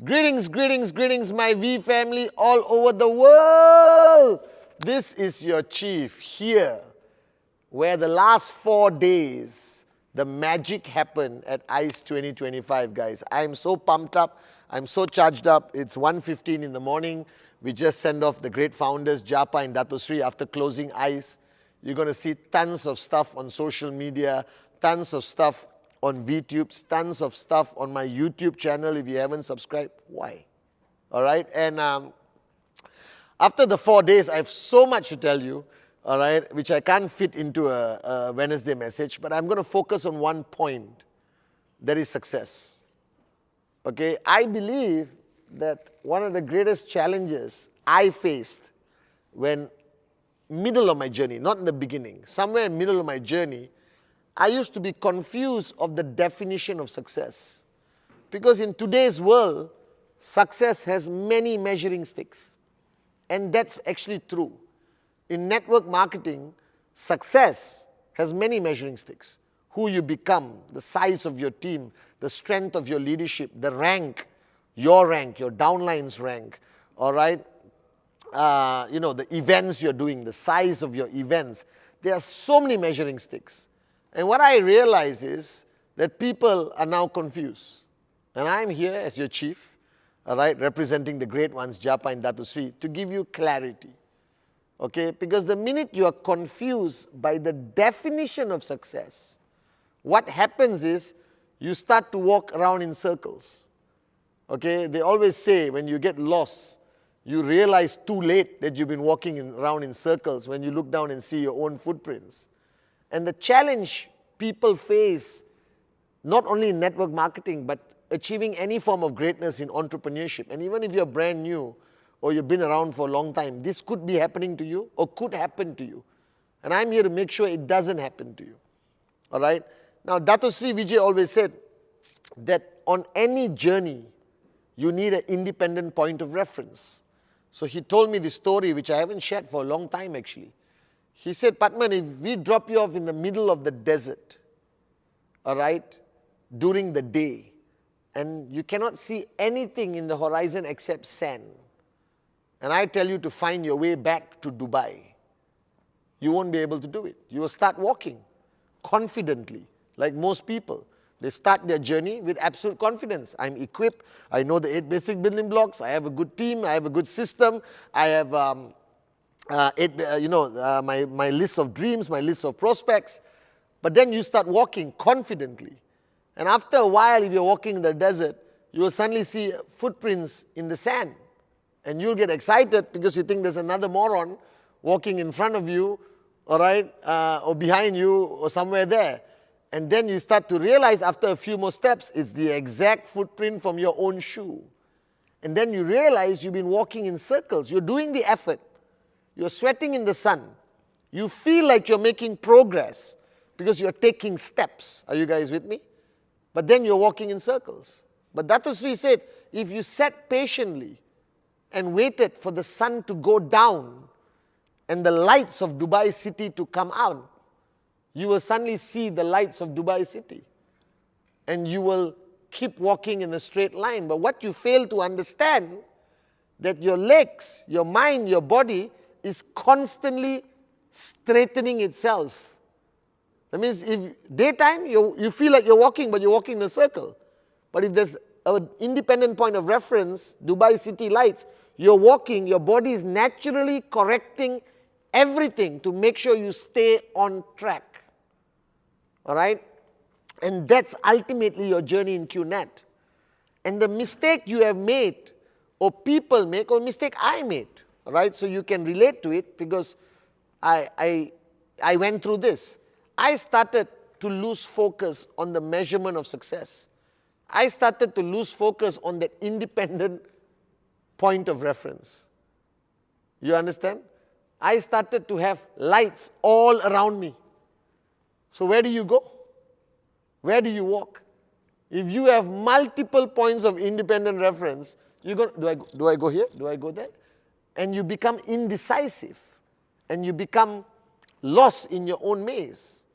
Greetings, greetings, greetings, my V family all over the world. This is your chief here, where the last 4 days, the magic happened at ICE 2025, guys. I'm so pumped up. I'm so charged up. It's 1:15 in the morning. We just sent off the great founders, Japa and Dato Sri, after closing ICE. You're going to see tons of stuff on social media, tons of stuff on VTube, tons of stuff on my YouTube channel. If you haven't subscribed, why? All right? And after the 4 days, I have so much to tell you, all right, which I can't fit into a Wednesday message, but I'm going to focus on one point, that is success. Okay? I believe that one of the greatest challenges I faced when middle of my journey, not in the beginning, somewhere in middle of my journey, I used to be confused of the definition of success. Because in today's world, success has many measuring sticks. And that's actually true. In network marketing, success has many measuring sticks. Who you become, the size of your team, the strength of your leadership, the rank, your downline's rank, all right? The events you're doing, the size of your events. There are so many measuring sticks. And what I realize is that people are now confused. And I'm here as your chief, all right, representing the great ones, Japa and Dato Sri, to give you clarity. Okay? Because the minute you are confused by the definition of success, what happens is you start to walk around in circles. Okay? They always say when you get lost, you realize too late that you've been walking around in circles when you look down and see your own footprints. And the challenge people face, not only in network marketing, but achieving any form of greatness in entrepreneurship. And even if you're brand new or you've been around for a long time, this could be happening to you or could happen to you. And I'm here to make sure it doesn't happen to you. All right? Now, Dato Sri Vijay always said that on any journey, you need an independent point of reference. So he told me this story, which I haven't shared for a long time actually. He said, Pathman, if we drop you off in the middle of the desert, all right, during the day, and you cannot see anything in the horizon except sand, and I tell you to find your way back to Dubai, you won't be able to do it. You will start walking confidently, like most people. They start their journey with absolute confidence. I'm equipped. I know the 8 basic building blocks. I have a good team. I have a good system. I have my list of dreams, my list of prospects. But then you start walking confidently. And after a while, if you're walking in the desert, you will suddenly see footprints in the sand. And you'll get excited because you think there's another moron walking in front of you, all right, or behind you, or somewhere there. And then you start to realize after a few more steps, it's the exact footprint from your own shoe. And then you realize you've been walking in circles. You're doing the effort. You're sweating in the sun. You feel like you're making progress because you're taking steps. Are you guys with me? But then you're walking in circles. But Dato Sri said, if you sat patiently and waited for the sun to go down and the lights of Dubai city to come out, you will suddenly see the lights of Dubai city. And you will keep walking in a straight line. But what you fail to understand, that your legs, your mind, your body is constantly straightening itself. That means if daytime, you feel like you're walking, but you're walking in a circle. But if there's an independent point of reference, Dubai city lights, you're walking, your body is naturally correcting everything to make sure you stay on track. All right? And that's ultimately your journey in QNet. And the mistake you have made, or people make, or mistake I made, all right? So you can relate to it because I went through this. I started to lose focus on the measurement of success. I started to lose focus on that independent point of reference. You understand? I started to have lights all around me. So where do you go? Where do you walk? If you have multiple points of independent reference, you go, do I go here? Do I go there? And you become indecisive. And you become lost in your own maze.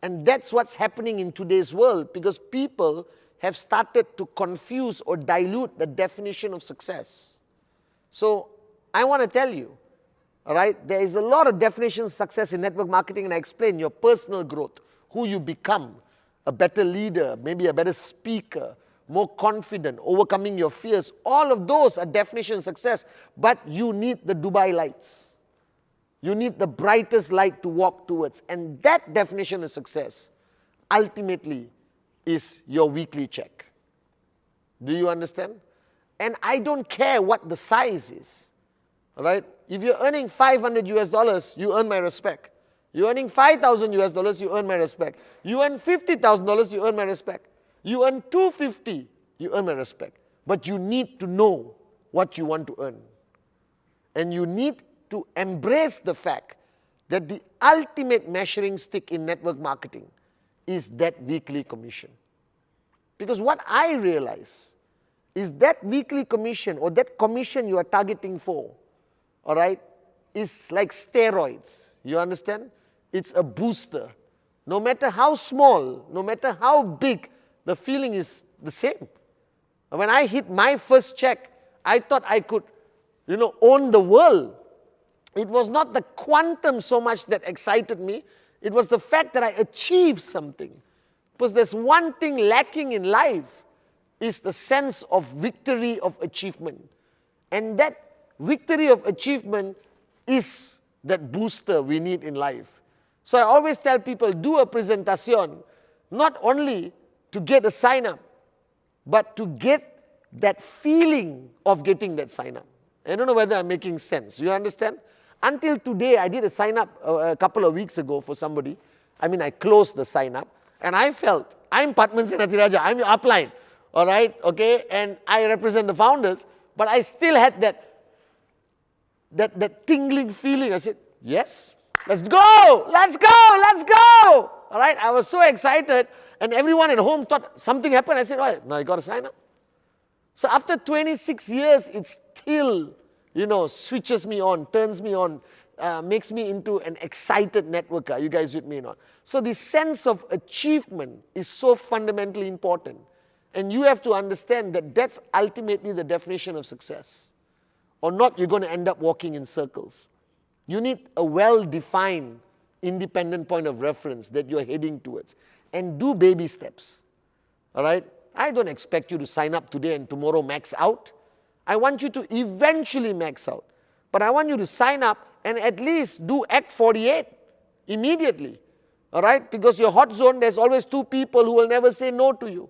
And that's what's happening in today's world, because people have started to confuse or dilute the definition of success. So I want to tell you, all right, there is a lot of definitions of success in network marketing, and I explain your personal growth, who you become, a better leader, maybe a better speaker, more confident, overcoming your fears. All of those are definitions of success, but you need the Dubai lights. You need the brightest light to walk towards. And that definition of success ultimately is your weekly check. Do you understand? And I don't care what the size is. All right? If you're earning $500 US, you earn my respect. You're earning $5,000 US, you earn my respect. You earn $50,000, you earn my respect. You earn $250, you earn my respect. But you need to know what you want to earn. And you need to embrace the fact that the ultimate measuring stick in network marketing is that weekly commission. Because what I realize is that weekly commission, or that commission you are targeting for, all right, is like steroids. You understand? It's a booster. No matter how small, no matter how big, the feeling is the same. When I hit my first check, I thought I could, own the world. It was not the quantum so much that excited me. It was the fact that I achieved something. Because there's one thing lacking in life, is the sense of victory of achievement. And that victory of achievement is that booster we need in life. So I always tell people, do a presentation, not only to get a sign up, but to get that feeling of getting that sign up. I don't know whether I'm making sense. You understand? Until today, I did a sign up a couple of weeks ago for somebody. I closed the sign up, and I felt, I'm Pathman Senathirajah, I'm your upline, all right, okay, and I represent the founders, but I still had that tingling feeling. I said, yes, let's go, let's go, let's go, all right. I was so excited, and everyone at home thought something happened. I said, oh, now you got to sign up. So after 26 years, it still, switches me on, turns me on, makes me into an excited networker. Are you guys with me or not? So the sense of achievement is so fundamentally important. And you have to understand that that's ultimately the definition of success. Or not, you're going to end up walking in circles. You need a well-defined, independent point of reference that you're heading towards. And do baby steps. All right? I don't expect you to sign up today and tomorrow max out. I want you to eventually max out. But I want you to sign up and at least do Act 48 immediately. All right? Because your hot zone, there's always two people who will never say no to you.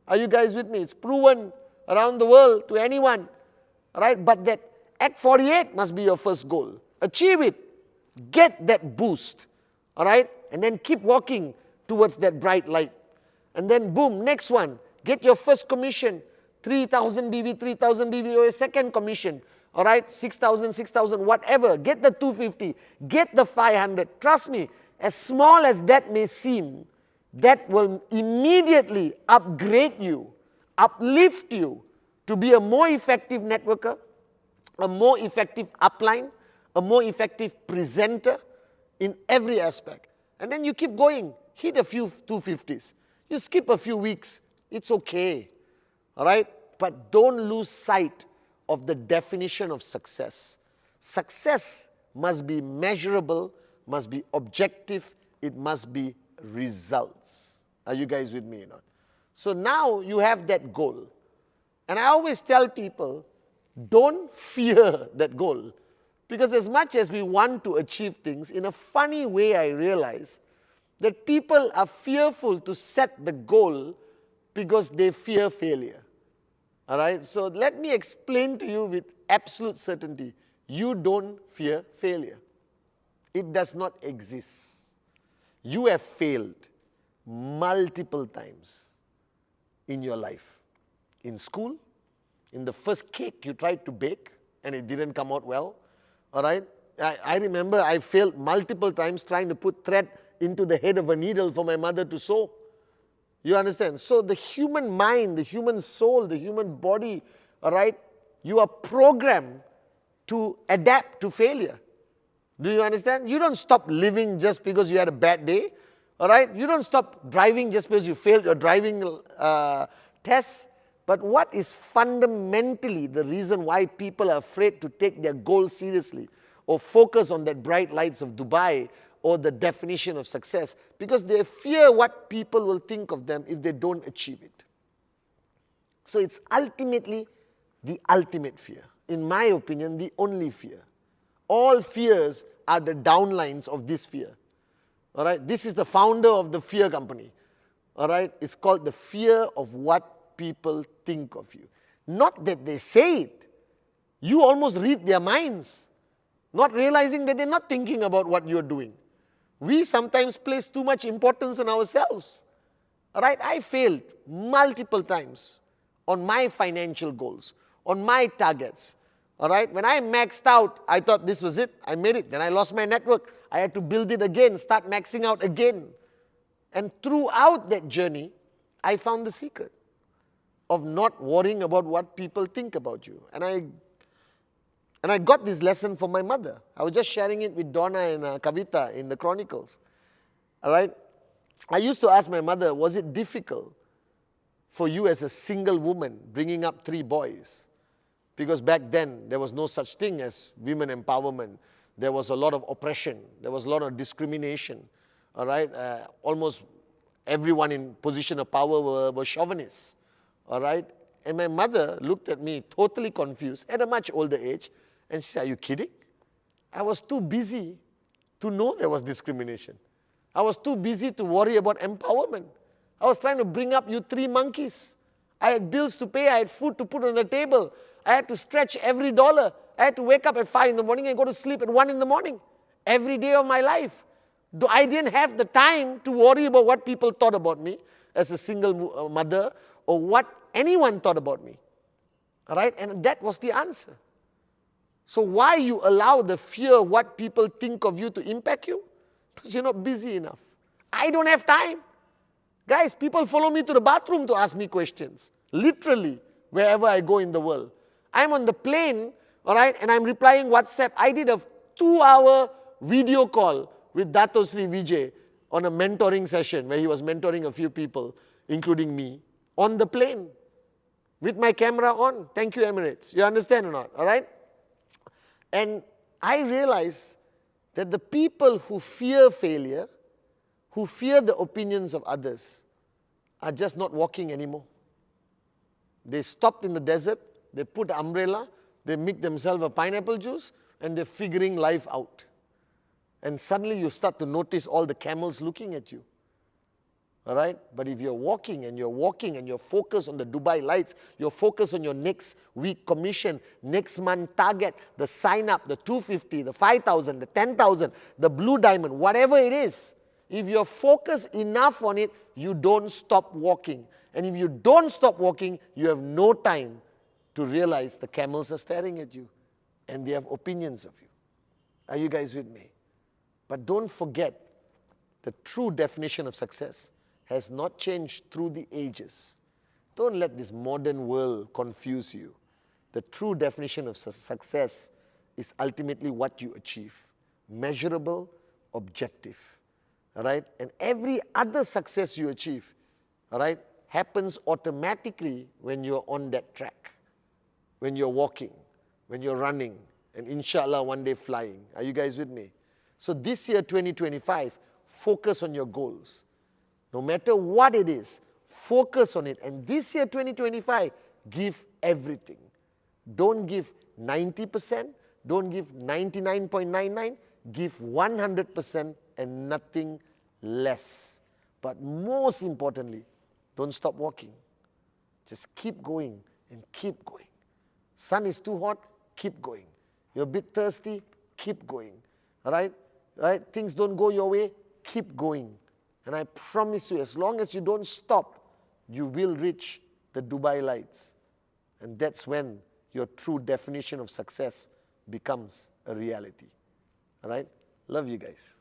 Are you guys with me? It's proven around the world to anyone. All right? But that Act 48 must be your first goal. Achieve it. Get that boost. All right? And then keep walking towards that bright light. And then boom, next one. Get your first commission, 3,000 BV, 3,000 BV, or a second commission, all right, 6,000, 6,000, whatever. Get the 250, get the 500. Trust me, as small as that may seem, that will immediately upgrade you, uplift you to be a more effective networker, a more effective upline, a more effective presenter in every aspect. And then you keep going, hit a few 250s. You skip a few weeks. It's okay, all right? But don't lose sight of the definition of success. Success must be measurable, must be objective, it must be results. Are you guys with me or not? So now you have that goal. And I always tell people, don't fear that goal. Because as much as we want to achieve things, in a funny way I realize that people are fearful to set the goal because they fear failure. All right? So let me explain to you with absolute certainty. You don't fear failure. It does not exist. You have failed multiple times in your life. In school, in the first cake you tried to bake and it didn't come out well. All right? I remember I failed multiple times trying to put thread into the head of a needle for my mother to sew. You understand? So the human mind, the human soul, the human body, all right, you are programmed to adapt to failure. Do you understand? You don't stop living just because you had a bad day. All right? You don't stop driving just because you failed your driving test. But what is fundamentally the reason why people are afraid to take their goals seriously or focus on that bright lights of Dubai or the definition of success? Because they fear what people will think of them if they don't achieve it. So it's ultimately the ultimate fear. In my opinion, the only fear. All fears are the downlines of this fear. All right? This is the founder of the fear company. All right? It's called the fear of what people think of you. Not that they say it. You almost read their minds, not realizing that they're not thinking about what you're doing. We sometimes place too much importance on ourselves. All right? I failed multiple times on my financial goals, on my targets. All right? When I maxed out, I thought this was it. I made it. Then I lost my network. I had to build it again, start maxing out again. And throughout that journey, I found the secret of not worrying about what people think about you. And I got this lesson from my mother. I was just sharing it with Donna and Kavita in the Chronicles. All right? I used to ask my mother, was it difficult for you as a single woman bringing up 3 boys? Because back then, there was no such thing as women empowerment. There was a lot of oppression. There was a lot of discrimination. All right? Almost everyone in position of power were chauvinists. All right? And my mother looked at me totally confused at a much older age. And she said, are you kidding? I was too busy to know there was discrimination. I was too busy to worry about empowerment. I was trying to bring up you 3 monkeys. I had bills to pay. I had food to put on the table. I had to stretch every dollar. I had to wake up at 5 in the morning and go to sleep at 1 in the morning. Every day of my life. I didn't have the time to worry about what people thought about me as a single mother or what anyone thought about me. All right? And that was the answer. So why you allow the fear of what people think of you to impact you? Because you're not busy enough. I don't have time. Guys, people follow me to the bathroom to ask me questions. Literally, wherever I go in the world. I'm on the plane, all right, and I'm replying WhatsApp. I did a 2-hour video call with Dato Sri Vijay on a mentoring session where he was mentoring a few people, including me, on the plane with my camera on. Thank you, Emirates. You understand or not? All right? And I realized that the people who fear failure, who fear the opinions of others, are just not walking anymore. They stopped in the desert, they put an umbrella, they make themselves a pineapple juice, and they're figuring life out. And suddenly you start to notice all the camels looking at you. All right? But if you're walking and you're focused on the Dubai lights, you're focused on your next week commission, next month target, the sign up, the 250, the 5,000, the 10,000, the blue diamond, whatever it is, if you're focused enough on it, you don't stop walking. And if you don't stop walking, you have no time to realize the camels are staring at you and they have opinions of you. Are you guys with me? But don't forget, the true definition of success has not changed through the ages. Don't let this modern world confuse you. The true definition of success is ultimately what you achieve. Measurable, objective. All right? And every other success you achieve, all right, happens automatically when you're on that track. When you're walking, when you're running, and inshallah one day flying. Are you guys with me? So this year, 2025, focus on your goals. No matter what it is, focus on it. And this year, 2025, give everything. Don't give 90%. Don't give 99.99. Give 100% and nothing less. But most importantly, don't stop walking. Just keep going and keep going. Sun is too hot, keep going. You're a bit thirsty, keep going. All right? Right? Things don't go your way, keep going. And I promise you, as long as you don't stop, you will reach the Dubai lights. And that's when your true definition of success becomes a reality. All right? Love you guys.